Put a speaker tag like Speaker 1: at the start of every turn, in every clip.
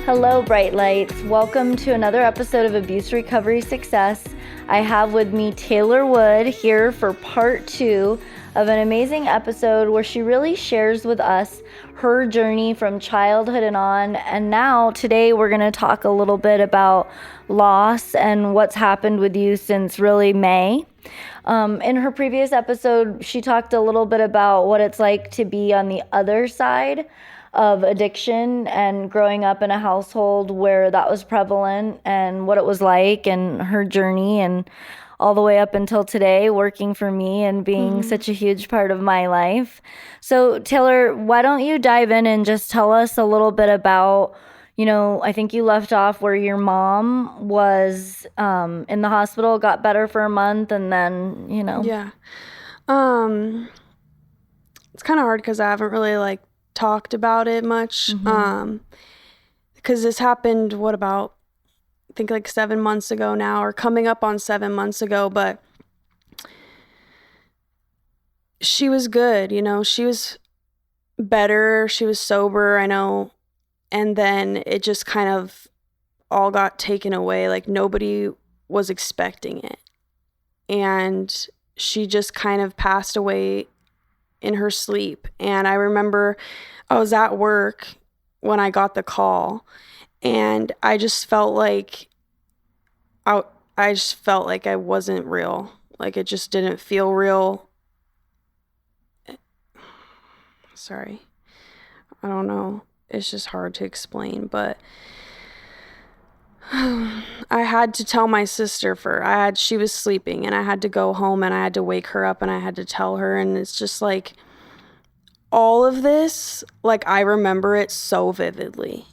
Speaker 1: Hello, Bright Lights. Welcome to another episode of Abuse Recovery Success. I have with me Taylor Wood here for part 2 of an amazing episode where she really shares with us her journey from childhood and on. And now, today, we're going to talk a little bit about loss and what's happened with you since really May. In her previous episode, she talked a little bit about what it's like to be on the other side of addiction and growing up in a household where that was prevalent and what it was like and her journey and all the way up until today working for me and being such a huge part of my life. So Taylor, why don't you dive in and just tell us a little bit about, I think you left off where your mom was in the hospital, got better for a month, and then,
Speaker 2: Yeah. It's kind of hard because I haven't really talked about it much. Because this happened, I think 7 months ago now, or coming up on 7 months ago, but she was good, she was better, she was sober, I know, and then it just kind of all got taken away, nobody was expecting it, and she just kind of passed away in her sleep. And I remember I was at work when I got the call, and I just felt like I wasn't real. It just didn't feel real. Sorry. I don't know. It's just hard to explain, but I had to tell my sister she was sleeping, and I had to go home and I had to wake her up and I had to tell her. And it's just all of this, I remember it so vividly.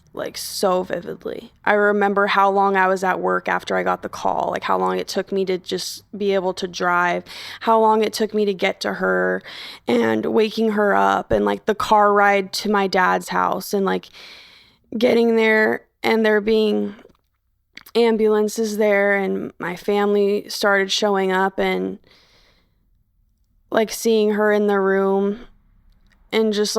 Speaker 2: I remember how long I was at work after I got the call, how long it took me to just be able to drive, how long it took me to get to her, and waking her up, and the car ride to my dad's house, and getting there and there being ambulances there, and my family started showing up, and seeing her in the room, and just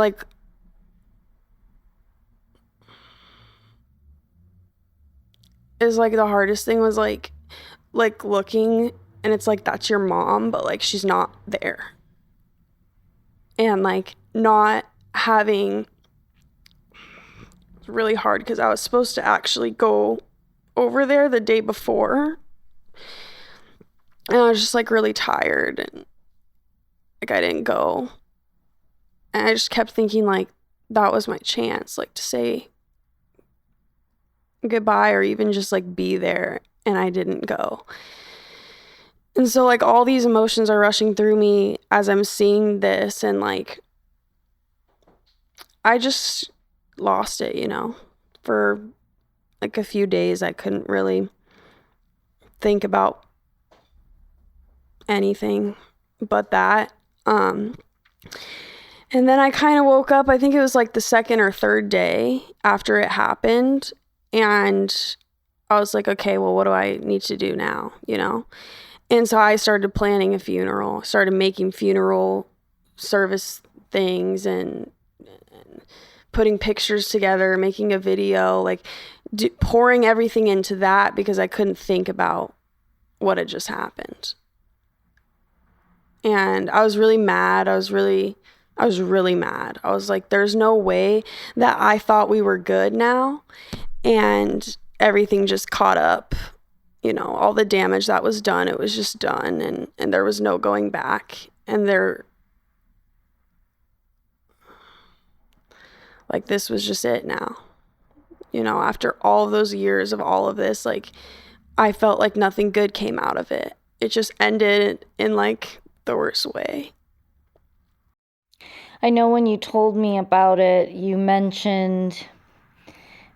Speaker 2: is the hardest thing was looking, and it's that's your mom, but she's not there, and not having, it's really hard because I was supposed to actually go over there the day before, and I was just really tired, and I didn't go, and I just kept thinking that was my chance to say goodbye or even just be there, and I didn't go. And so all these emotions are rushing through me as I'm seeing this, and I just lost it, for a few days. I couldn't really think about anything but that. And then I kind of woke up, I think it was the second or third day after it happened, and I was okay, well, what do I need to do now, And so I started planning a funeral, started making funeral service things, and putting pictures together, making a video, pouring everything into that because I couldn't think about what had just happened. And I was really mad. I was really mad. I was there's no way that I thought we were good now, and everything just caught up. All the damage that was done, it was just done, and there was no going back. And this was just it now. After all of those years of all of this, I felt nothing good came out of it. It just ended in the worst way.
Speaker 1: I know when you told me about it, you mentioned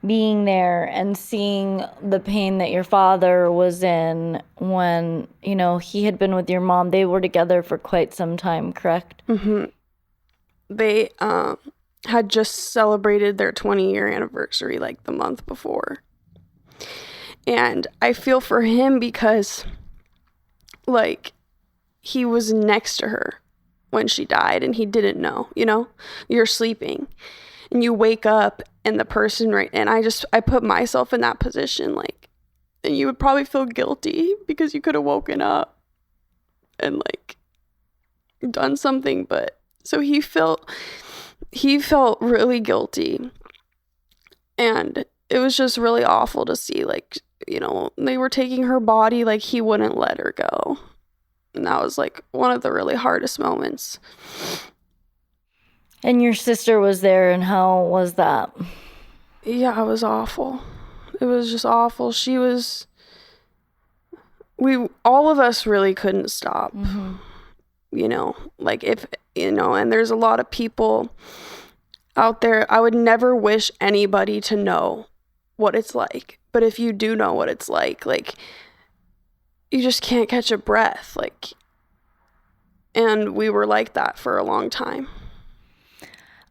Speaker 1: being there and seeing the pain that your father was in when, he had been with your mom. They were together for quite some time, correct?
Speaker 2: Mm-hmm. They had just celebrated their 20-year anniversary the month before. And I feel for him because he was next to her when she died, and he didn't know, you're sleeping. and you wake up and the person and I put myself in that position, like, and you would probably feel guilty because you could have woken up and like done something. But so he felt really guilty, and it was just really awful to see, like, you know, they were taking her body, like he wouldn't let her go. And that was like one of the really hardest moments.
Speaker 1: And your sister was there, and how was that?
Speaker 2: Yeah, it was awful. It was just awful. All of us really couldn't stop. Mm-hmm. You know, like, if, you know, and there's a lot of people out there. I would never wish anybody to know what it's like. But if you do know what it's like, you just can't catch a breath. Like, and we were like that for a long time.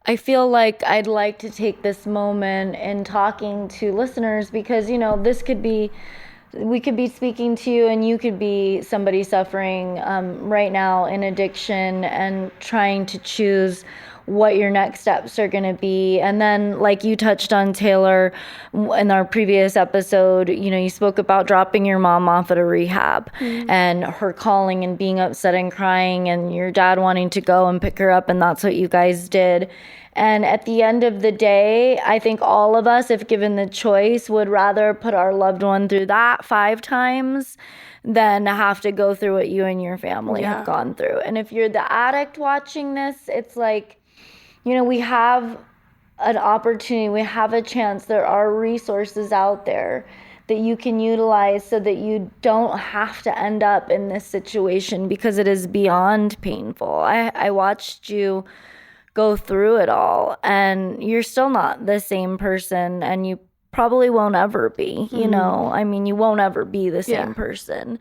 Speaker 1: I feel like I'd like to take this moment in talking to listeners because, you know, we could be speaking to you, and you could be somebody suffering right now in addiction and trying to choose what your next steps are going to be. And then, like you touched on, Taylor, in our previous episode, you know, you spoke about dropping your mom off at a rehab. Mm-hmm. And her calling and being upset and crying, and your dad wanting to go and pick her up, and that's what you guys did. And at the end of the day, I think all of us, if given the choice, would rather put our loved one through that 5 times than have to go through what you and your family have gone through. And if you're the addict watching this, it's like, you know, we have an opportunity, we have a chance. There are resources out there that you can utilize so that you don't have to end up in this situation, because it is beyond painful. I watched you go through it all, and you're still not the same person, and you probably won't ever be. You know, I mean, you won't ever be the same person.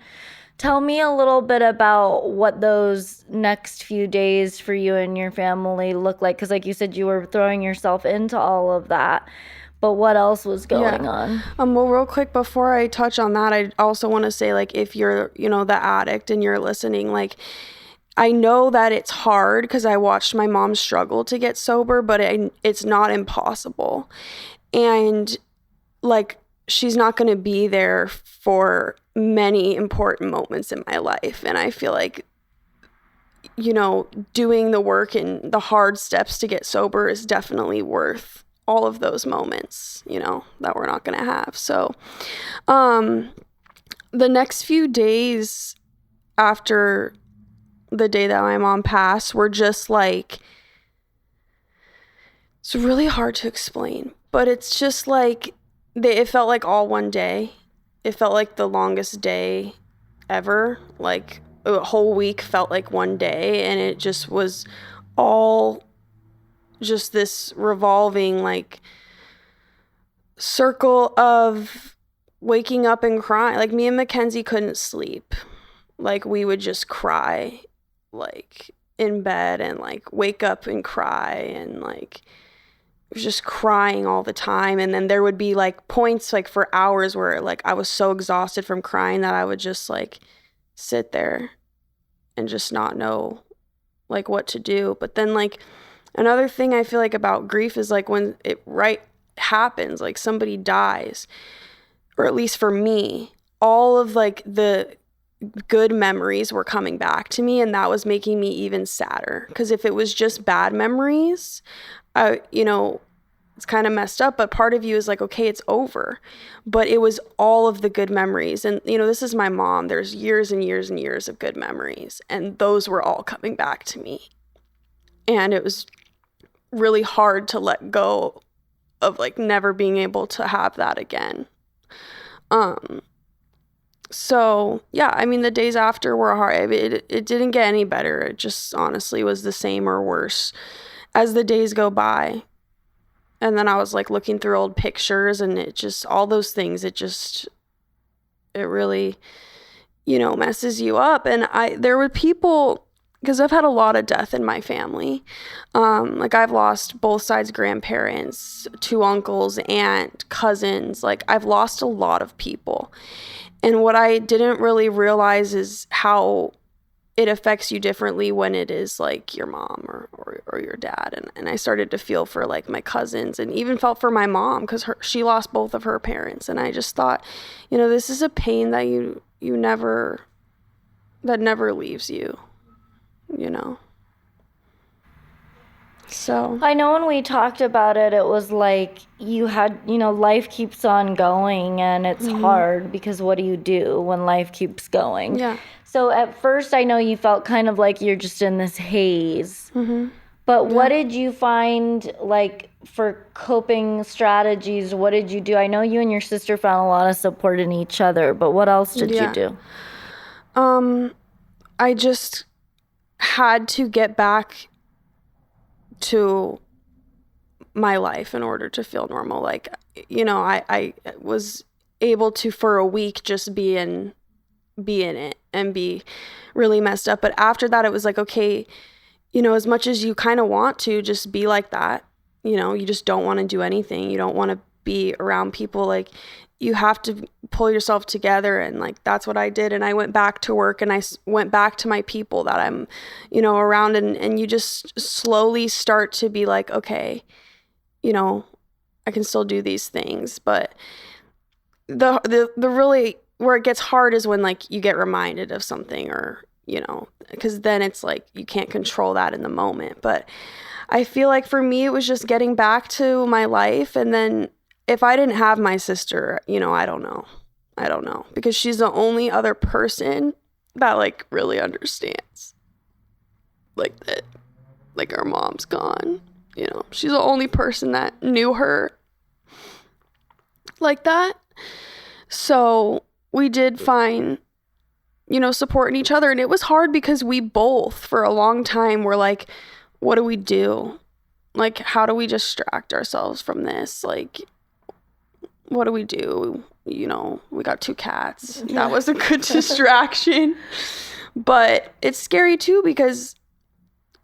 Speaker 1: Tell me a little bit about what those next few days for you and your family look like, because like you said, you were throwing yourself into all of that, but what else was going on?
Speaker 2: Well, real quick, before I touch on that, I also want to say, like, if you're, you know, the addict and you're listening, like, I know that it's hard because I watched my mom struggle to get sober, but it's not impossible. And, like, she's not going to be there for many important moments in my life. And I feel like, you know, doing the work and the hard steps to get sober is definitely worth all of those moments, you know, that we're not going to have. So, the next few days after the day that my mom passed were just like, it's really hard to explain, but it's just like, it felt like all one day. It felt like the longest day ever. Like, a whole week felt like one day, and it just was all just this revolving, like, circle of waking up and crying. Like, me and Mackenzie couldn't sleep. Like, we would just cry, like, in bed, and like wake up and cry, and like it was just crying all the time. And then there would be like points, like, for hours where, like, I was so exhausted from crying that I would just like sit there and just not know like what to do. But then, like, another thing I feel like about grief is, like, when it happens, like somebody dies, or at least for me, all of like the good memories were coming back to me, and that was making me even sadder. Because if it was just bad memories, you know, it's kind of messed up, but part of you is like, okay, it's over. But it was all of the good memories. And, you know, this is my mom. There's years and years and years of good memories, and those were all coming back to me. And it was really hard to let go of, like, never being able to have that again. So, yeah, I mean, the days after were hard. It didn't get any better. It just honestly was the same or worse as the days go by. And then I was, like, looking through old pictures, and it just, all those things, it really, you know, messes you up. And there were people, because I've had a lot of death in my family. Like, I've lost both sides grandparents, 2 uncles, aunt, cousins. Like, I've lost a lot of people. And what I didn't really realize is how it affects you differently when it is like your mom or your dad. And I started to feel for like my cousins, and even felt for my mom, because she lost both of her parents. And I just thought, this is a pain that that never leaves you, So
Speaker 1: I know when we talked about it, it was like you had, life keeps on going, and it's hard because what do you do when life keeps going?
Speaker 2: Yeah.
Speaker 1: So at first, I know you felt kind of like you're just in this haze. But what did you find, like, for coping strategies? What did you do? I know you and your sister found a lot of support in each other, but what else did you do?
Speaker 2: I just had to get back to my life in order to feel normal. Like, I was able to, for a week, just be in it and be really messed up. But after that, it was like, okay, as much as you kind of want to just be like that, you just don't want to do anything. You don't want to be around people. Like, you have to pull yourself together. And like, that's what I did. And I went back to work, and I went back to my people that I'm, around. And you just slowly start to be like, okay, I can still do these things. But the really, where it gets hard is when like you get reminded of something, or, because then it's like you can't control that in the moment. But I feel like for me, it was just getting back to my life. And then if I didn't have my sister, I don't know, because she's the only other person that like really understands like that, like our mom's gone, she's the only person that knew her like that. So we did find, support in each other. And it was hard because we both, for a long time, were like, what do we do? Like, how do we distract ourselves from this? Like, what do we do? We got 2 cats. That was a good distraction. But it's scary too, because,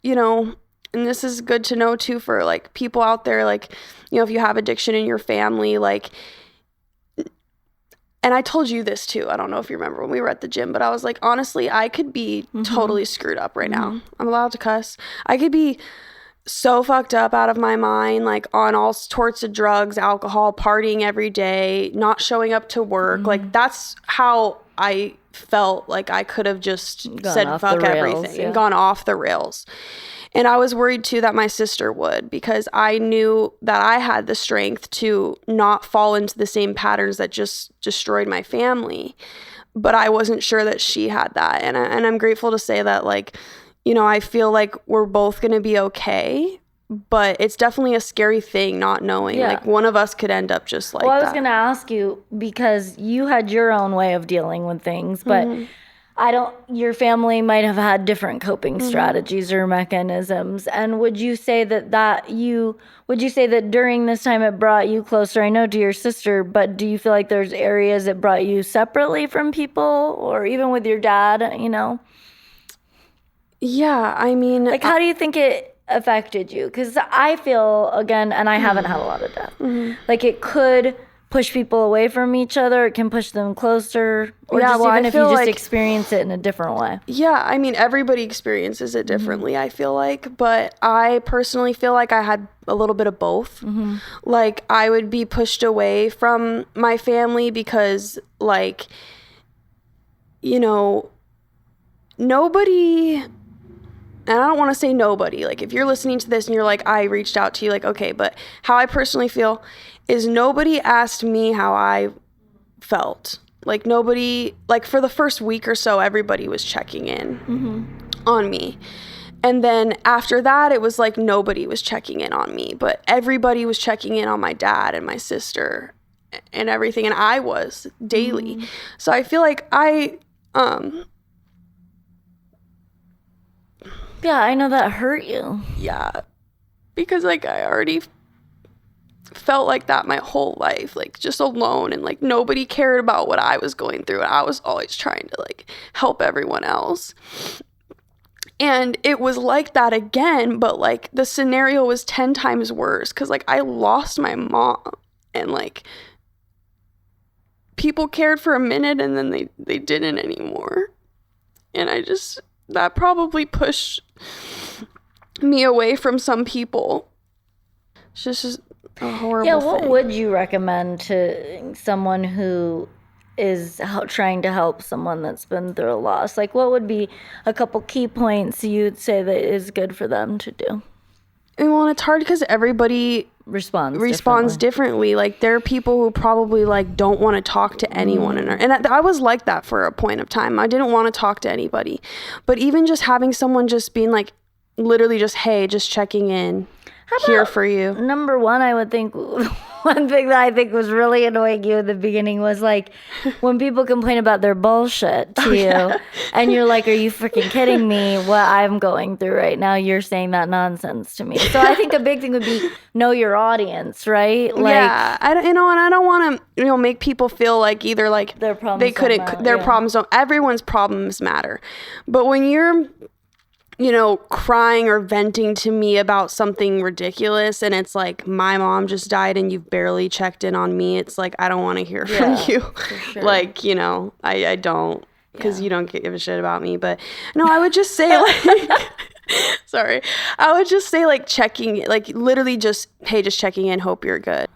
Speaker 2: and this is good to know too for like people out there, like, if you have addiction in your family, like, and I told you this too, I don't know if you remember when we were at the gym, but I was like, honestly, I could be totally screwed up right now. I'm allowed to cuss. I could be so fucked up out of my mind, like on all sorts of drugs, alcohol, partying every day, not showing up to work. Like, that's how I felt like I could have just said fuck everything and gone off the rails. And I was worried too that my sister would, because I knew that I had the strength to not fall into the same patterns that just destroyed my family. But I wasn't sure that she had that. And I'm grateful to say that, like, I feel like we're both going to be okay. But it's definitely a scary thing not knowing. Like, one of us could end up just like that.
Speaker 1: Well, I was going to ask you, because you had your own way of dealing with things, but your family might have had different coping strategies or mechanisms. And would you say that during this time it brought you closer, I know, to your sister, but do you feel like there's areas it brought you separately from people, or even with your dad,
Speaker 2: Yeah, I mean,
Speaker 1: like, how do you think it affected you? Because I feel, again, and I haven't had a lot of death, like, it could push people away from each other. It can push them closer, or just even if you just experience it in a different way.
Speaker 2: Yeah, I mean, everybody experiences it differently, I feel like. But I personally feel like I had a little bit of both. Like, I would be pushed away from my family because, like, nobody, and I don't want to say nobody, like, if you're listening to this and you're like, I reached out to you, like, okay, but how I personally feel is nobody asked me how I felt. Like, nobody, like, for the first week or so, everybody was checking in on me. And then after that, it was like nobody was checking in on me, but everybody was checking in on my dad and my sister and everything. And I was daily. So I feel like
Speaker 1: yeah, I know that hurt you.
Speaker 2: Yeah, because like I already felt like that my whole life, like just alone, and like nobody cared about what I was going through, and I was always trying to like help everyone else. And it was like that again, but like the scenario was 10 times worse, because like I lost my mom, and like people cared for a minute and then they didn't anymore. And I just that probably pushed me away from some people. It's just a horrible thing.
Speaker 1: What would you recommend to someone who is trying to help someone that's been through a loss? Like, what would be a couple key points you'd say that is good for them to do?
Speaker 2: Well, it's hard because everybody responds differently. Like, there are people who probably like don't want to talk to anyone, and I was like that for a point of time. I didn't want to talk to anybody, but even just having someone just being like, literally just, hey, just checking in, here for you.
Speaker 1: Number one, I would think one thing that I think was really annoying you in the beginning was like when people complain about their bullshit to you, and you're like, are you freaking kidding me? What I'm going through right now, you're saying that nonsense to me. So I think a big thing would be know your audience, right? Like,
Speaker 2: I don't want to, make people feel like either like
Speaker 1: their problems
Speaker 2: they couldn't, problems don't, everyone's problems matter. But when you're, crying or venting to me about something ridiculous, and it's like, my mom just died and you've barely checked in on me, it's like, I don't want to hear from you. Sure. Like, I don't, because you don't give a shit about me. But no, I would just say like, sorry, I would just say like checking, like literally just, hey, just checking in, hope you're good.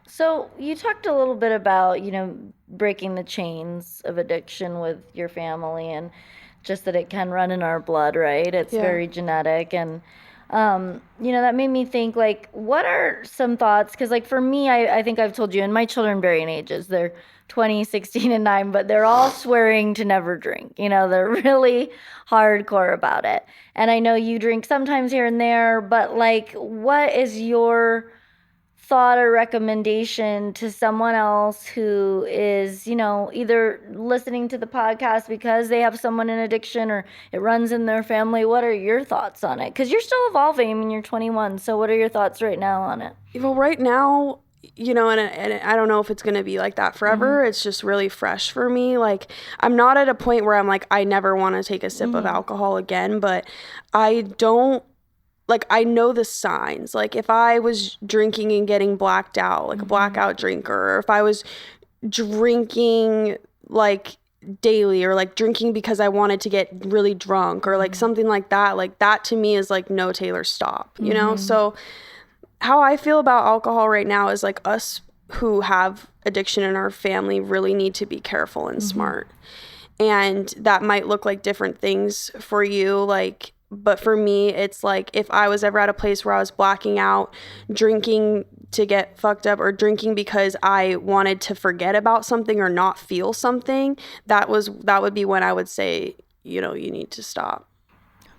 Speaker 1: So you talked a little bit about, breaking the chains of addiction with your family, and just that it can run in our blood, right? It's very genetic. And, that made me think, like, what are some thoughts? Because, like, for me, I think I've told you, and my children vary in ages. They're 20, 16, and 9, but they're all swearing to never drink. They're really hardcore about it. And I know you drink sometimes here and there, but, like, what is your thought or recommendation to someone else who is, either listening to the podcast because they have someone in addiction or it runs in their family? What are your thoughts on it? Because you're still evolving. I mean, you're 21. So what are your thoughts right now on it?
Speaker 2: Well, right now, and I don't know if it's going to be like that forever. It's just really fresh for me. Like, I'm not at a point where I'm like, I never want to take a sip of alcohol again, but I don't, like, I know the signs. Like, if I was drinking and getting blacked out, like a blackout drinker, or if I was drinking like daily, or like drinking because I wanted to get really drunk, or like something like that to me is like, no, Taylor, stop, So how I feel about alcohol right now is like, us who have addiction in our family really need to be careful and smart. And that might look like different things for you, like, but for me, it's like, if I was ever at a place where I was blacking out, drinking to get fucked up, or drinking because I wanted to forget about something or not feel something, that would be when I would say, you need to stop.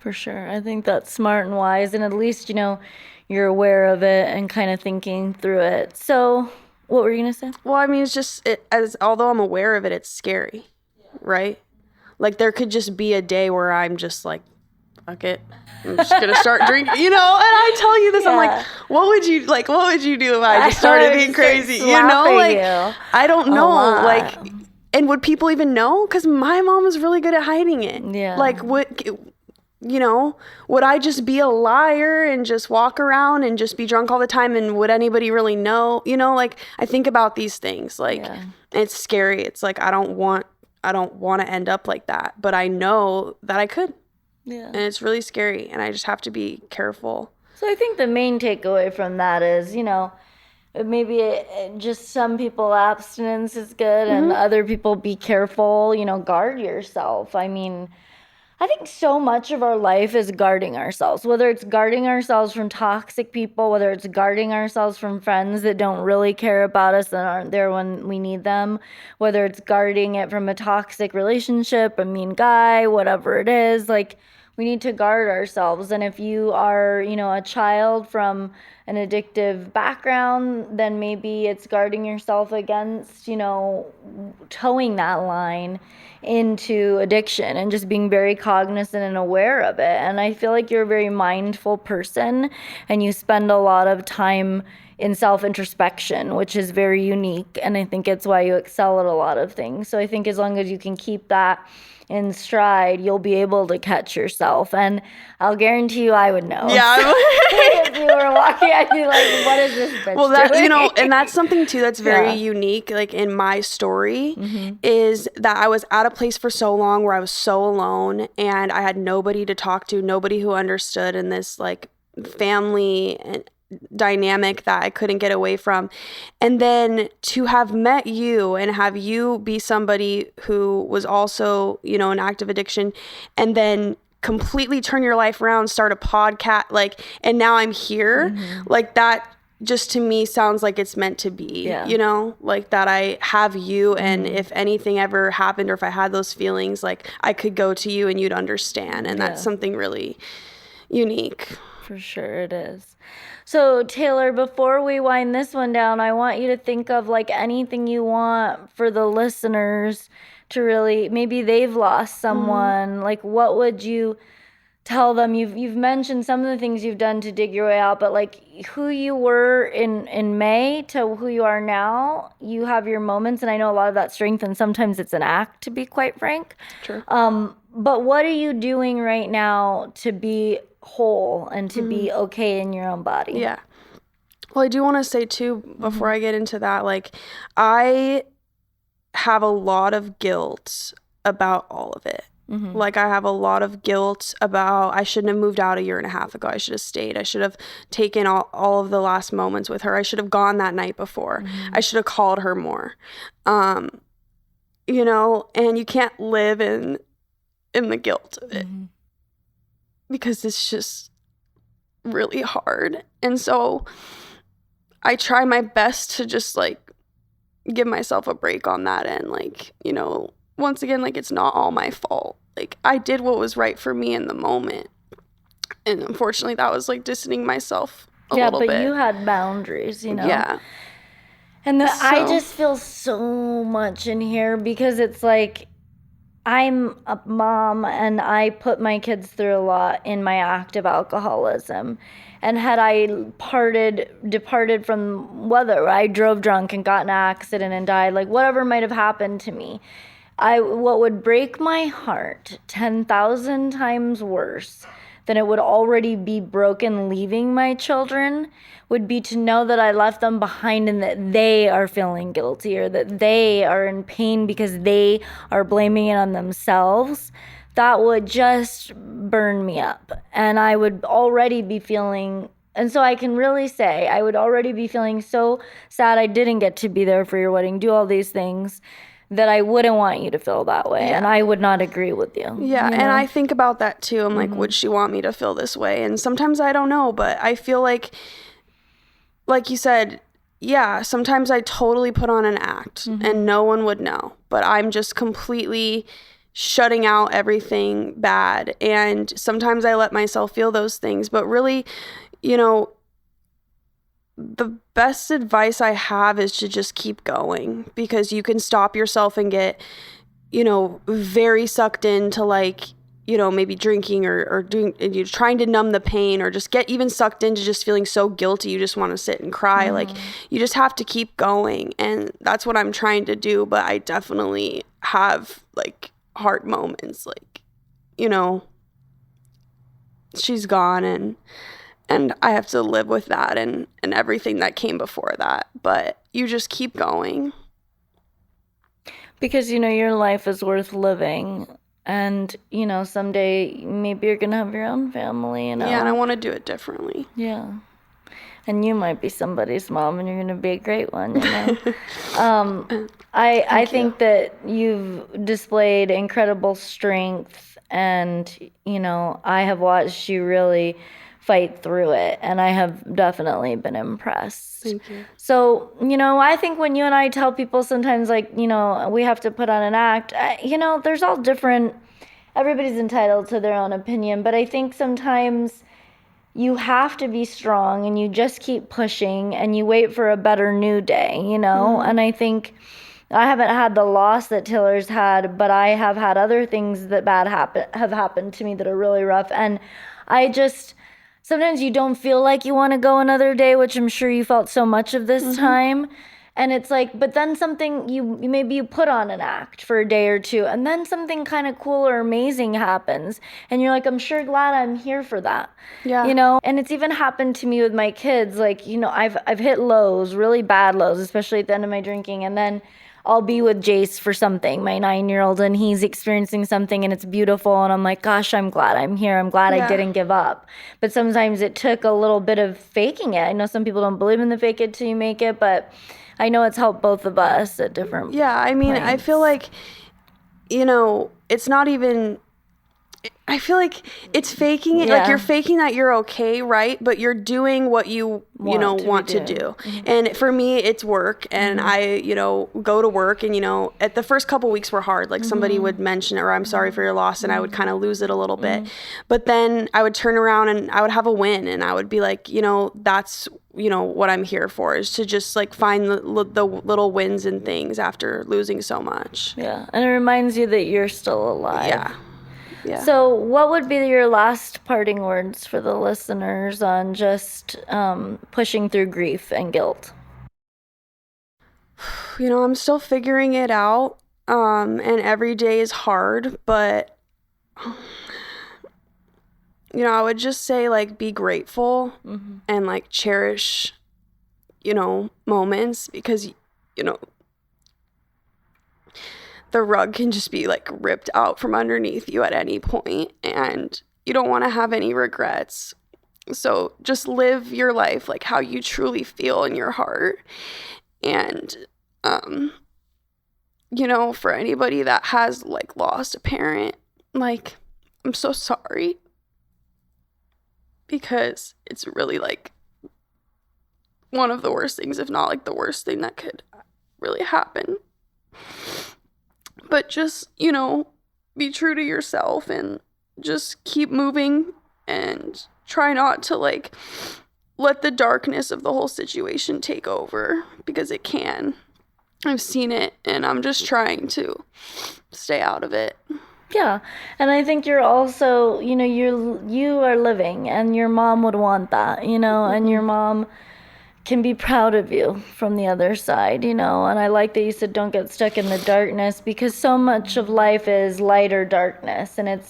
Speaker 1: For sure. I think that's smart and wise. And at least, you're aware of it and kind of thinking through it. So what were you going to say?
Speaker 2: Well, I mean, it's just, although I'm aware of it, it's scary, right? Like, there could just be a day where I'm just like, fuck it, I'm just gonna start drinking, and I tell you this, I'm like, what would you do if I just started being crazy, I don't know, like, and would people even know? Because my mom was really good at hiding it. Like, would I just be a liar and just walk around and just be drunk all the time, and would anybody really know? Like, I think about these things, like, it's scary. It's like, I don't want to end up like that, but I know that I could. And it's really scary, and I just have to be careful.
Speaker 1: So I think the main takeaway from that is, maybe just some people abstinence is good, and other people be careful, guard yourself. I mean, I think so much of our life is guarding ourselves, whether it's guarding ourselves from toxic people, whether it's guarding ourselves from friends that don't really care about us and aren't there when we need them, whether it's guarding it from a toxic relationship, a mean guy, whatever it is. Like, we need to guard ourselves. And if you are, a child from an addictive background, then maybe it's guarding yourself against, towing that line into addiction and just being very cognizant and aware of it. And I feel like you're a very mindful person, and you spend a lot of time in self-introspection, which is very unique. And I think it's why you excel at a lot of things. So I think as long as you can keep that in stride, you'll be able to catch yourself. And I'll guarantee you I would know.
Speaker 2: Yeah.
Speaker 1: If you were walking, I'd be like, what is this bitch doing?
Speaker 2: And that's something too that's very unique, like in my story, is that I was at a place for so long where I was so alone and I had nobody to talk to, nobody who understood, in this like family and dynamic that I couldn't get away from. And then to have met you and have you be somebody who was also, in active addiction, and then completely turn your life around, start a podcast, like, and now I'm here, like that just to me sounds like it's meant to be, like that I have you. And if anything ever happened, or if I had those feelings, like I could go to you and you'd understand. And that's something really unique.
Speaker 1: For sure it is. So Taylor, before we wind this one down, I want you to think of like anything you want for the listeners to really, maybe they've lost someone. Like what would you tell them? You've mentioned some of the things you've done to dig your way out, but like who you were in May to who you are now, you have your moments, and I know a lot of that strength, and sometimes it's an act, to be quite frank.
Speaker 2: True.
Speaker 1: But what are you doing right now to be whole and to be okay in your own body?
Speaker 2: Yeah. Well, I do want to say too, before I get into that, like I have a lot of guilt about all of it. Like I have a lot of guilt about, I shouldn't have moved out a year and a half ago. I should have stayed. I should have taken all of the last moments with her. I should have gone that night before. I should have called her more. And you can't live in the guilt of it because it's just really hard. And so I try my best to just like give myself a break on that end. Like, once again, like it's not all my fault. Like I did what was right for me in the moment. And unfortunately that was like distancing myself a little bit.
Speaker 1: Yeah, but you had boundaries,
Speaker 2: Yeah.
Speaker 1: And I just feel so much in here because it's like I'm a mom and I put my kids through a lot in my active alcoholism. And had I departed from, whether I drove drunk and got in an accident and died, like whatever might have happened to me, what would break my heart 10,000 times worse than it would already be broken leaving my children would be to know that I left them behind and that they are feeling guilty or that they are in pain because they are blaming it on themselves. That would just burn me up. And I would already be feeling, and so I can really say, I would already be feeling so sad I didn't get to be there for your wedding, do all these things, that I wouldn't want you to feel that way. Yeah. And I would not agree with you.
Speaker 2: Yeah, and I think about that too. I'm like, would she want me to feel this way? And sometimes I don't know, but I feel like you said, yeah, sometimes I totally put on an act and no one would know. But I'm just completely shutting out everything bad. And sometimes I let myself feel those things. But really, the best advice I have is to just keep going, because you can stop yourself and get, very sucked into like, maybe drinking or doing, you're trying to numb the pain, or just get even sucked into just feeling so guilty. You just want to sit and cry. Like you just have to keep going. And that's what I'm trying to do. But I definitely have like hard moments, like, she's gone and I have to live with that and everything that came before that. But you just keep going.
Speaker 1: Because, your life is worth living. And, someday maybe you're going to have your own family,
Speaker 2: Yeah, and I want to do it differently.
Speaker 1: Yeah. And you might be somebody's mom and you're going to be a great one, I think that you've displayed incredible strength and, I have watched you really fight through it, and I have definitely been impressed.
Speaker 2: Thank you.
Speaker 1: So, I think when you and I tell people sometimes, like, we have to put on an act, there's all different, everybody's entitled to their own opinion, but I think sometimes you have to be strong and you just keep pushing and you wait for a better new day, and I think I haven't had the loss that Taylor's had, but I have had other things that have happened to me that are really rough, and I just sometimes you don't feel like you want to go another day, which I'm sure you felt so much of this time. And it's like, but then something maybe you put on an act for a day or two, and then something kind of cool or amazing happens, and you're like, I'm sure glad I'm here for that.
Speaker 2: Yeah.
Speaker 1: You know, and it's even happened to me with my kids. Like, you know, I've hit lows, really bad lows, especially at the end of my drinking, and then I'll be with Jace for something, my 9-year-old, and he's experiencing something and it's beautiful. And I'm like, gosh, I'm glad I'm here. I'm glad I didn't give up. But sometimes it took a little bit of faking it. I know some people don't believe in the fake it till you make it, but I know it's helped both of us at different
Speaker 2: I mean,
Speaker 1: points.
Speaker 2: I feel like, you know, it's not even, I feel like it's faking it. Like, you're faking that you're okay, right? But you're doing what you want to do. And for me, it's work. And I, go to work, and, at the first couple weeks were hard. Like, somebody would mention it, or I'm sorry for your loss, and I would kind of lose it a little bit. But then I would turn around and I would have a win, and I would be like, that's, what I'm here for, is to just like find the little wins and things after losing so much.
Speaker 1: Yeah. And it reminds you that you're still alive.
Speaker 2: Yeah. Yeah.
Speaker 1: So what would be your last parting words for the listeners on just pushing through grief and guilt?
Speaker 2: I'm still figuring it out, and every day is hard, but, I would just say, like, be grateful and, like, cherish, moments, because, the rug can just be like ripped out from underneath you at any point, and you don't want to have any regrets. So just live your life like how you truly feel in your heart. And, for anybody that has like lost a parent, like, I'm so sorry, because it's really like one of the worst things, if not like the worst thing that could really happen. But just, be true to yourself and just keep moving, and try not to, like, let the darkness of the whole situation take over, because it can. I've seen it, and I'm just trying to stay out of it.
Speaker 1: Yeah. And I think you're also, you are living, and your mom would want that, and your mom can be proud of you from the other side, and I like that you said don't get stuck in the darkness, because so much of life is light or darkness, and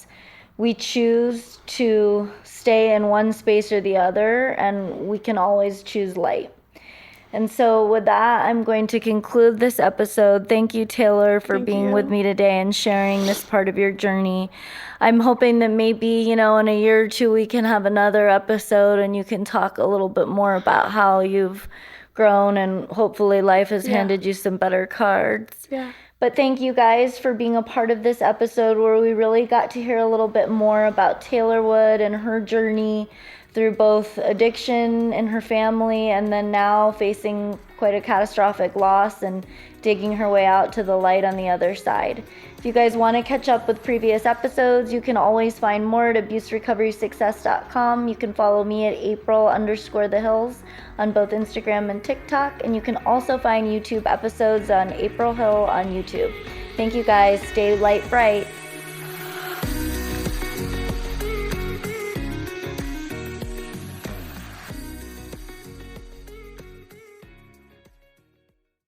Speaker 1: we choose to stay in one space or the other, and we can always choose light. And so with that, I'm going to conclude this episode. Thank you, Taylor, for being with me today and sharing this part of your journey. I'm hoping that maybe, in a year or two, we can have another episode and you can talk a little bit more about how you've grown, and hopefully life has handed you some better cards.
Speaker 2: Yeah.
Speaker 1: But thank you guys for being a part of this episode, where we really got to hear a little bit more about Taylor Wood and her journey through both addiction in her family, and then now facing quite a catastrophic loss and digging her way out to the light on the other side. If you guys want to catch up with previous episodes, you can always find more at abuserecoverysuccess.com. You can follow me at April_the_hills on both Instagram and TikTok, and you can also find YouTube episodes on April Hill on YouTube. Thank you guys. Stay light bright.